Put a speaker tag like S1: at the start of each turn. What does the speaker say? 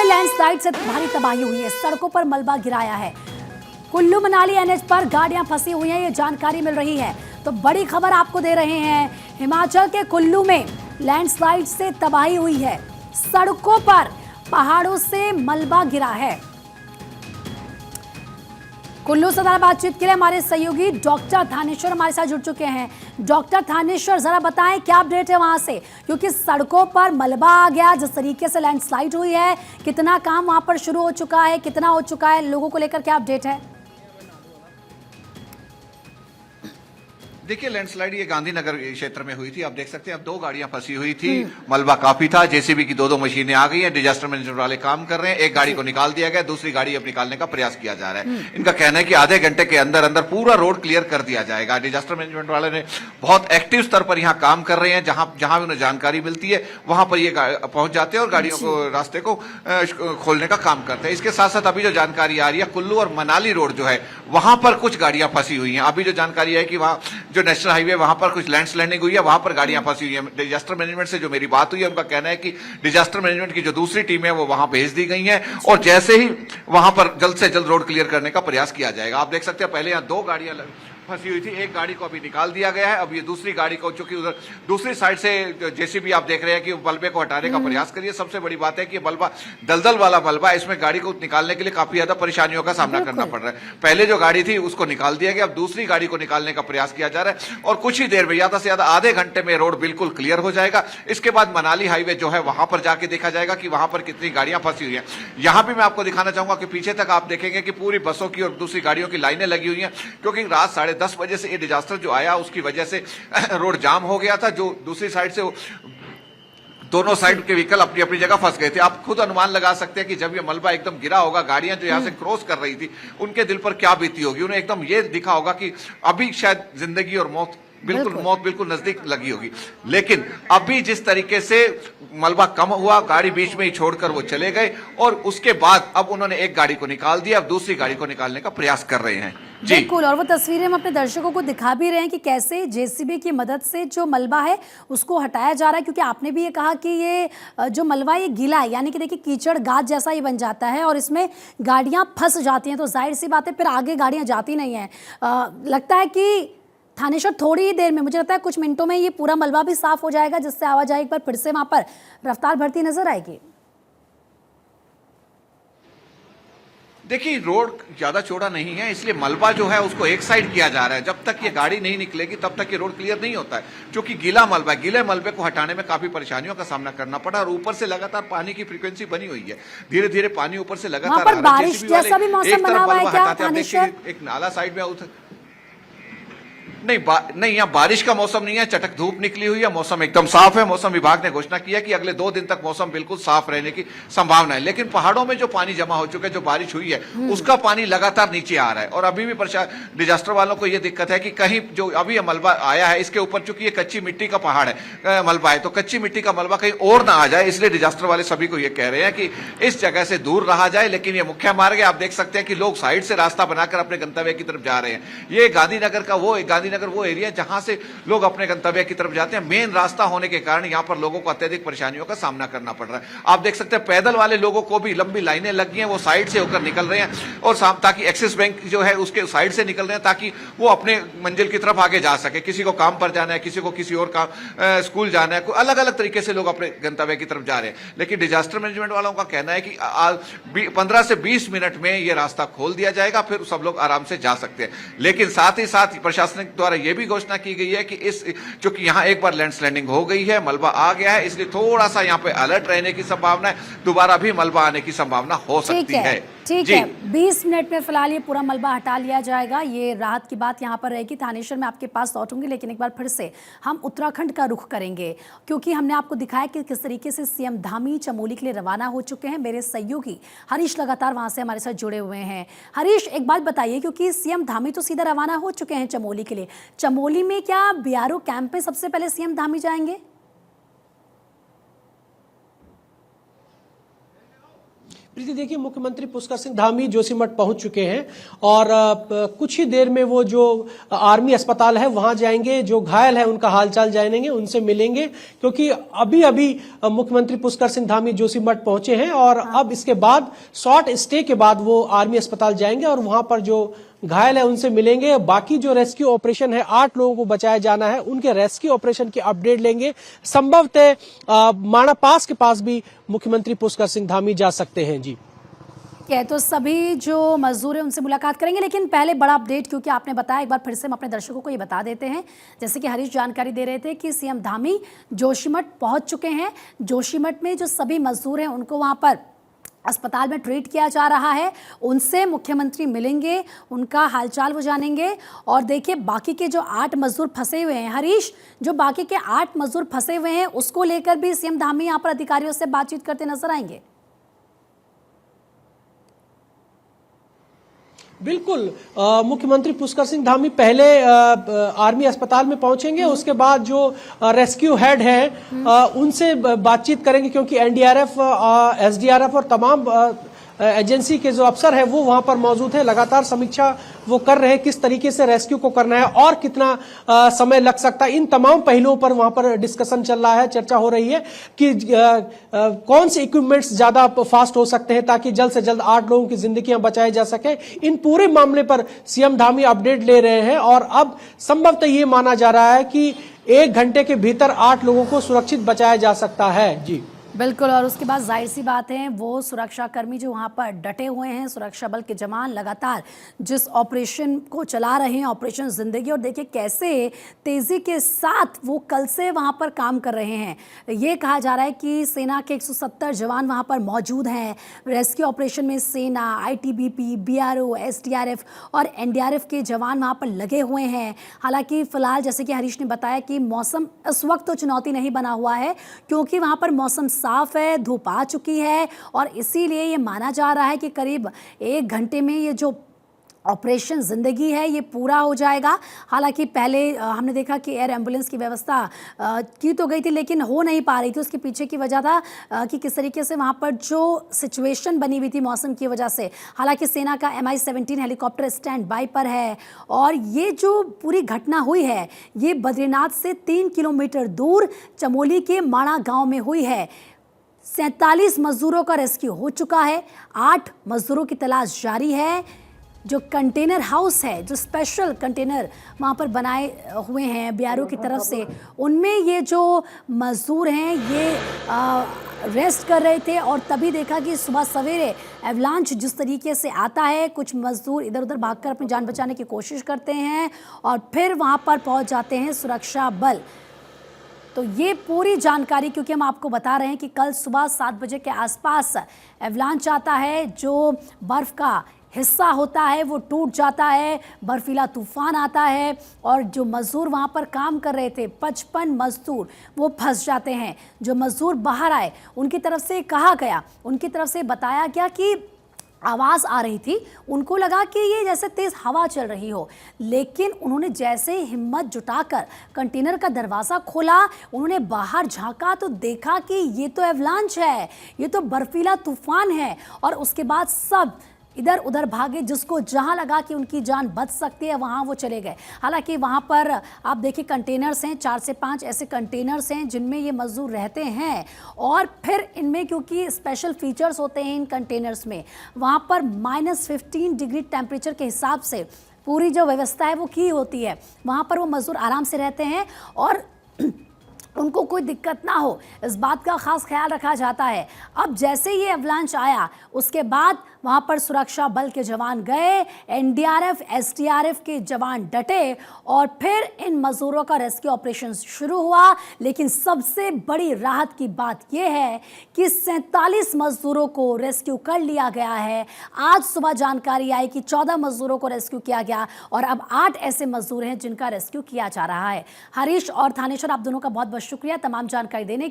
S1: Landslide से भारी तबाही हुई है, सड़कों पर मलबा गिराया है। कुल्लू मनाली एनएच पर गाड़ियां फंसी हुई हैं, ये जानकारी मिल रही है। तो बड़ी खबर आपको दे रहे हैं, हिमाचल के कुल्लू में लैंडस्लाइड से तबाही हुई है, सड़कों पर पहाड़ों से मलबा गिरा है। कुल्लू से ज्यादा बातचीत के लिए हमारे सहयोगी डॉक्टर थानेश्वर हमारे साथ जुड़ चुके हैं। डॉक्टर थानेश्वर, जरा बताएं क्या अपडेट है वहां से, क्योंकि सड़कों पर मलबा आ गया, जिस तरीके से लैंडस्लाइड हुई है, कितना काम वहां पर शुरू हो चुका है, कितना हो चुका है, लोगों को लेकर क्या अपडेट है?
S2: देखिए, लैंडस्लाइड ये गांधीनगर क्षेत्र में हुई थी। आप देख सकते हैं, अब दो गाड़ियां फंसी हुई थी, मलबा काफी था। जेसीबी की दो मशीनें आ गई हैं, डिजास्टर मैनेजमेंट वाले काम कर रहे हैं। एक गाड़ी को निकाल दिया गया, दूसरी गाड़ी अब निकालने का प्रयास किया जा रहा है। इनका कहना है कि आधे घंटे के अंदर अंदर पूरा रोड क्लियर कर दिया जाएगा। डिजास्टर मैनेजमेंट वाले ने बहुत एक्टिव स्तर पर यहाँ काम कर रहे हैं। जहां जहां भी उन्हें जानकारी मिलती है वहां पर ये पहुंच जाते हैं और गाड़ियों को, रास्ते को खोलने का काम करते हैं। इसके साथ साथ अभी जो जानकारी आ रही है, कुल्लू और मनाली रोड जो है वहां पर कुछ गाड़ियां फंसी हुई हैं। अभी जो जानकारी है कि वहां जो नेशनल हाईवे वहां पर कुछ लैंडस्लाइडिंग हुई है, वहां पर गाड़ियां फंसी हुई है। डिजास्टर मैनेजमेंट से जो मेरी बात हुई है, उनका कहना है कि डिजास्टर मैनेजमेंट की जो दूसरी टीम है वो वहां भेज दी गई है और जैसे ही वहां पर जल्द से जल्द रोड क्लियर करने का प्रयास किया जाएगा। आप देख सकते हैं, पहले यहां दो गाड़ियां फंसी हुई थी, एक गाड़ी को अभी निकाल दिया गया है। अब ये दूसरी गाड़ी को, चूंकि उधर दूसरी साइड से जेसीबी आप देख रहे हैं कि मलबे को हटाने का प्रयास करिए। सबसे बड़ी बात है कि मलबा दलदल वाला मलबा, इसमें गाड़ी को निकालने के लिए काफी ज्यादा परेशानियों का सामना करना पड़ रहा है। पहले जो गाड़ी थी उसको निकाल दिया गया, अब दूसरी गाड़ी को निकालने का प्रयास किया जा रहा है और कुछ ही देर में, ज्यादा से ज्यादा आधे घंटे में रोड बिल्कुल क्लियर हो जाएगा। इसके बाद मनाली हाईवे जो है वहां पर जाके देखा जाएगा कि वहां पर कितनी गाड़ियां फंसी हुई हैं। यहां भी मैं आपको दिखाना चाहूंगा कि पीछे तक आप देखेंगे कि पूरी बसों की और दूसरी गाड़ियों की लाइनें लगी हुई हैं, क्योंकि रात 10:30 बजे से ये डिजास्टर जो आया उसकी वजह से रोड जाम हो गया था। जो दूसरी साइड से दोनों साइड के व्हीकल अपनी अपनी जगह फंस गए थे। आप खुद अनुमान लगा सकते हैं कि जब ये मलबा एकदम गिरा होगा, गाड़ियां जो यहां से क्रॉस कर रही थी उनके दिल पर क्या बीती होगी। उन्हें एकदम ये दिखा होगा कि अभी शायद जिंदगी और मौत बिल्कुल नजदीक लगी होगी। लेकिन अभी जिस तरीके से मलबा कम हुआ, गाड़ी बीच में ही छोड़कर वो चले गए और उसके बाद अब उन्होंने एक गाड़ी को निकाल दिया, अब दूसरी गाड़ी को निकालने का प्रयास कर रहे हैं।
S1: बिल्कुल, और वो तस्वीरें हम अपने दर्शकों को दिखा भी रहे हैं कि कैसे जेसीबी की मदद से जो मलबा है उसको हटाया जा रहा है, क्योंकि आपने भी ये कहा कि ये जो मलबा ये गीला है, यानी कि देखिए कीचड़ गाद जैसा ही बन जाता है और इसमें गाड़ियां फंस जाती हैं, तो जाहिर सी बात है फिर आगे गाड़ियां जाती नहीं हैं। लगता है कि थानेश्वर थोड़ी ही देर में, मुझे लगता है कुछ मिनटों में ये पूरा मलबा भी साफ हो जाएगा, जिससे आवाजाही एक बार फिर से वहां पर रफ्तार बढ़ती नजर आएगी।
S2: देखिए, रोड ज्यादा चौड़ा नहीं है, इसलिए मलबा जो है उसको एक साइड किया जा रहा है। जब तक ये गाड़ी नहीं निकलेगी तब तक ये रोड क्लियर नहीं होता है, क्योंकि गीला मलबा, गीले मलबे को हटाने में काफी परेशानियों का सामना करना पड़ा और ऊपर से लगातार पानी की फ्रीक्वेंसी बनी हुई है। धीरे धीरे पानी ऊपर से लगातार आ रहा है।
S1: बारिश जैसा भी मौसम बना हुआ है क्या थानेश्वर?
S2: एक नाला साइड में नहीं, यहाँ बारिश का मौसम नहीं है, चटक धूप निकली हुई है, मौसम एकदम साफ है। मौसम विभाग ने घोषणा की है कि अगले 2 दिन तक मौसम बिल्कुल साफ रहने की संभावना है। लेकिन पहाड़ों में जो पानी जमा हो चुका है, जो बारिश हुई है, उसका पानी लगातार नीचे आ रहा है और अभी भी डिजास्टर वालों को यह दिक्कत है कि कहीं जो अभी ये मलबा आया है, इसके ऊपर चूंकि ये कच्ची मिट्टी का पहाड़ है, मलबा है, तो कच्ची मिट्टी का मलबा कहीं और ना आ जाए, इसलिए डिजास्टर वाले सभी को यह कह रहे हैं कि इस जगह से दूर रहा जाए। लेकिन ये मुख्य मार्ग है, आप देख सकते हैं कि लोग साइड से रास्ता बनाकर अपने गंतव्य की तरफ जा रहे हैं। ये गांधीनगर वो एरिया जहां से लोग अपने गंतव्य की तरफ जाते हैं। मेन रास्ता होने के कारण यहां पर लोगों को अत्यधिक परेशानियों का सामना करना पड़ रहा है। आप देख सकते हैं, पैदल वाले लोगों को भी लंबी लाइनें लगी हैं, वो साइड से होकर निकल रहे हैं और ताकि एक्सिस बैंक जो है उसके साइड से निकल रहे हैं, ताकि वो अपने मंजिल की तरफ आगे जा सके। किसी को काम पर जाना है, किसी को किसी और काम, स्कूल जाना है, अलग अलग तरीके से लोग अपने गंतव्य की तरफ जा रहे हैं। लेकिन डिजास्टर मैनेजमेंट वालों का कहना है कि 15 से 20 मिनट में यह रास्ता खोल दिया जाएगा, फिर सब लोग आराम से जा सकते हैं। लेकिन साथ ही साथ प्रशासन द्वारा यह भी घोषणा की गई है कि चूंकि यहां एक बार लैंडस्लाइडिंग हो गई है, मलबा आ गया है, इसलिए थोड़ा सा यहां पे अलर्ट रहने की संभावना है, दोबारा भी मलबा आने की संभावना हो सकती है।
S1: ठीक है, 20 मिनट में फिलहाल ये पूरा मलबा हटा लिया जाएगा। ये राहत की बात यहाँ पर रहेगी। थानेश्वर, मैं आपके पास लौटूंगी, लेकिन एक बार फिर से हम उत्तराखंड का रुख करेंगे, क्योंकि हमने आपको दिखाया कि किस तरीके से सीएम धामी चमोली के लिए रवाना हो चुके हैं। मेरे सहयोगी हरीश लगातार वहां से हमारे साथ जुड़े हुए हैं। हरीश, एक बात बताइए, क्योंकि सीएम धामी तो सीधा रवाना हो चुके हैं चमोली के लिए, चमोली में क्या बीआरओ कैंप में सबसे पहले सीएम धामी जाएंगे?
S3: प्रीति, देखिए मुख्यमंत्री पुष्कर सिंह धामी जोशीमठ पहुंच चुके हैं और कुछ ही देर में वो जो आर्मी अस्पताल है वहां जाएंगे, जो घायल है उनका हालचाल जानेंगे, उनसे मिलेंगे, क्योंकि अभी अभी मुख्यमंत्री पुष्कर सिंह धामी जोशीमठ पहुंचे हैं और अब इसके बाद शॉर्ट स्टे के बाद वो आर्मी अस्पताल जाएंगे और वहां पर जो घायल है उनसे मिलेंगे। बाकी जो रेस्क्यू ऑपरेशन है, 8 लोगों को बचाया जाना है, उनके रेस्क्यू ऑपरेशन की अपडेट लेंगे। संभवतः माणा पास के पास भी मुख्यमंत्री पुष्कर सिंह धामी जा सकते हैं। जी
S1: तो सभी जो मजदूर हैं उनसे मुलाकात करेंगे, लेकिन पहले बड़ा अपडेट क्योंकि आपने बताया, एक बार फिर से हम अपने दर्शकों को ये बता देते हैं, जैसे कि हरीश जानकारी दे रहे थे कि सीएम धामी जोशीमठ पहुंच चुके हैं। जोशीमठ में जो सभी मजदूर हैं उनको वहां पर अस्पताल में ट्रीट किया जा रहा है, उनसे मुख्यमंत्री मिलेंगे, उनका हालचाल वो जानेंगे। और देखिए बाकी के जो 8 मजदूर फंसे हुए हैं, हरीश, जो बाकी के 8 मजदूर फंसे हुए हैं उसको लेकर भी सीएम धामी यहाँ पर अधिकारियों से बातचीत करते नजर आएंगे।
S3: बिल्कुल, मुख्यमंत्री पुष्कर सिंह धामी पहले आर्मी अस्पताल में पहुंचेंगे, उसके बाद जो रेस्क्यू हेड है उनसे बातचीत करेंगे, क्योंकि एनडीआरएफ, एसडीआरएफ और तमाम एजेंसी के जो अफसर है वो वहां पर मौजूद है। लगातार समीक्षा वो कर रहे हैं किस तरीके से रेस्क्यू को करना है और कितना समय लग सकता है। इन तमाम पहलुओं पर वहां पर डिस्कशन चल रहा है, चर्चा हो रही है कि कौन से इक्विपमेंट्स ज्यादा फास्ट हो सकते हैं ताकि जल्द से जल्द 8 लोगों की जिंदगियां बचाई जा सके। इन पूरे मामले पर सीएम धामी अपडेट ले रहे हैं और अब संभवतः ये माना जा रहा है कि 1 घंटे के भीतर 8 लोगों को सुरक्षित बचाया जा सकता है। जी
S1: बिल्कुल, और उसके बाद जाहिर सी बात है वो सुरक्षा कर्मी जो वहाँ पर डटे हुए हैं, सुरक्षा बल के जवान लगातार जिस ऑपरेशन को चला रहे हैं, ऑपरेशन जिंदगी, और देखिए कैसे तेज़ी के साथ वो कल से वहाँ पर काम कर रहे हैं। ये कहा जा रहा है कि सेना के 170 जवान वहाँ पर मौजूद हैं। रेस्क्यू ऑपरेशन में सेना, आईटीबीपी, बीआरओ, एसडीआरएफ और एनडीआरएफ के जवान वहाँ पर लगे हुए हैं। हालांकि फिलहाल जैसे कि हरीश ने बताया कि मौसम इस वक्त तो चुनौती नहीं बना हुआ है, क्योंकि वहाँ पर मौसम साफ है, धूप आ चुकी है और इसीलिए ये माना जा रहा है कि करीब 1 घंटे में ये जो ऑपरेशन ज़िंदगी है ये पूरा हो जाएगा। हालांकि पहले हमने देखा कि एयर एम्बुलेंस की व्यवस्था की तो गई थी, लेकिन हो नहीं पा रही थी। उसके पीछे की वजह था कि किस तरीके से वहाँ पर जो सिचुएशन बनी हुई थी मौसम की वजह से। हालांकि सेना का MI-17 हेलीकॉप्टर स्टैंड बाई पर है और ये जो पूरी घटना हुई है ये बद्रीनाथ से 3 किलोमीटर दूर चमोली के माणा गाँव में हुई है। 47 मजदूरों का रेस्क्यू हो चुका है, 8 मजदूरों की तलाश जारी है। जो कंटेनर हाउस है, जो स्पेशल कंटेनर वहाँ पर बनाए हुए हैं बीआरओ की तरफ से, उनमें ये जो मजदूर हैं ये रेस्ट कर रहे थे और तभी देखा कि सुबह सवेरे एवलांच जिस तरीके से आता है, कुछ मजदूर इधर उधर भागकर अपनी जान बचाने की कोशिश करते हैं और फिर वहाँ पर पहुँच जाते हैं सुरक्षा बल। तो ये पूरी जानकारी क्योंकि हम आपको बता रहे हैं कि कल सुबह 7 बजे के आसपास एवलांच आता है, जो बर्फ़ का हिस्सा होता है वो टूट जाता है, बर्फीला तूफान आता है और जो मज़दूर वहाँ पर काम कर रहे थे 55 मज़दूर वो फंस जाते हैं। जो मज़दूर बाहर आए उनकी तरफ से कहा गया, उनकी तरफ से बताया गया कि आवाज़ आ रही थी, उनको लगा कि ये जैसे तेज़ हवा चल रही हो, लेकिन उन्होंने जैसे हिम्मत जुटाकर कंटेनर का दरवाज़ा खोला, उन्होंने बाहर झांका तो देखा कि ये तो एवलांच है, ये तो बर्फीला तूफान है। और उसके बाद सब इधर उधर भागे, जिसको जहां लगा कि उनकी जान बच सकती है वहां वो चले गए। हालांकि वहां पर आप देखिए कंटेनर्स हैं, 4 से 5 ऐसे कंटेनर्स हैं जिनमें ये मजदूर रहते हैं और फिर इनमें क्योंकि स्पेशल फीचर्स होते हैं इन कंटेनर्स में, वहां पर -15 डिग्री टेम्परेचर के हिसाब से पूरी जो व्यवस्था है वो की होती है। वहां पर वो मजदूर आराम से रहते हैं और उनको कोई दिक्कत ना हो इस बात का खास ख्याल रखा जाता है। अब जैसे ये एवलांच आया उसके बाद वहाँ पर सुरक्षा बल के जवान गए, एनडीआरएफ, एसडीआरएफ के जवान डटे और फिर इन मजदूरों का रेस्क्यू ऑपरेशन शुरू हुआ। लेकिन सबसे बड़ी राहत की बात यह है कि 47 मजदूरों को रेस्क्यू कर लिया गया है। आज सुबह जानकारी आई कि 14 मजदूरों को रेस्क्यू किया गया और अब 8 ऐसे मजदूर हैं जिनका रेस्क्यू किया जा रहा है। हरीश और थानेश्वर, आप दोनों का बहुत बहुत शुक्रिया तमाम जानकारी देने के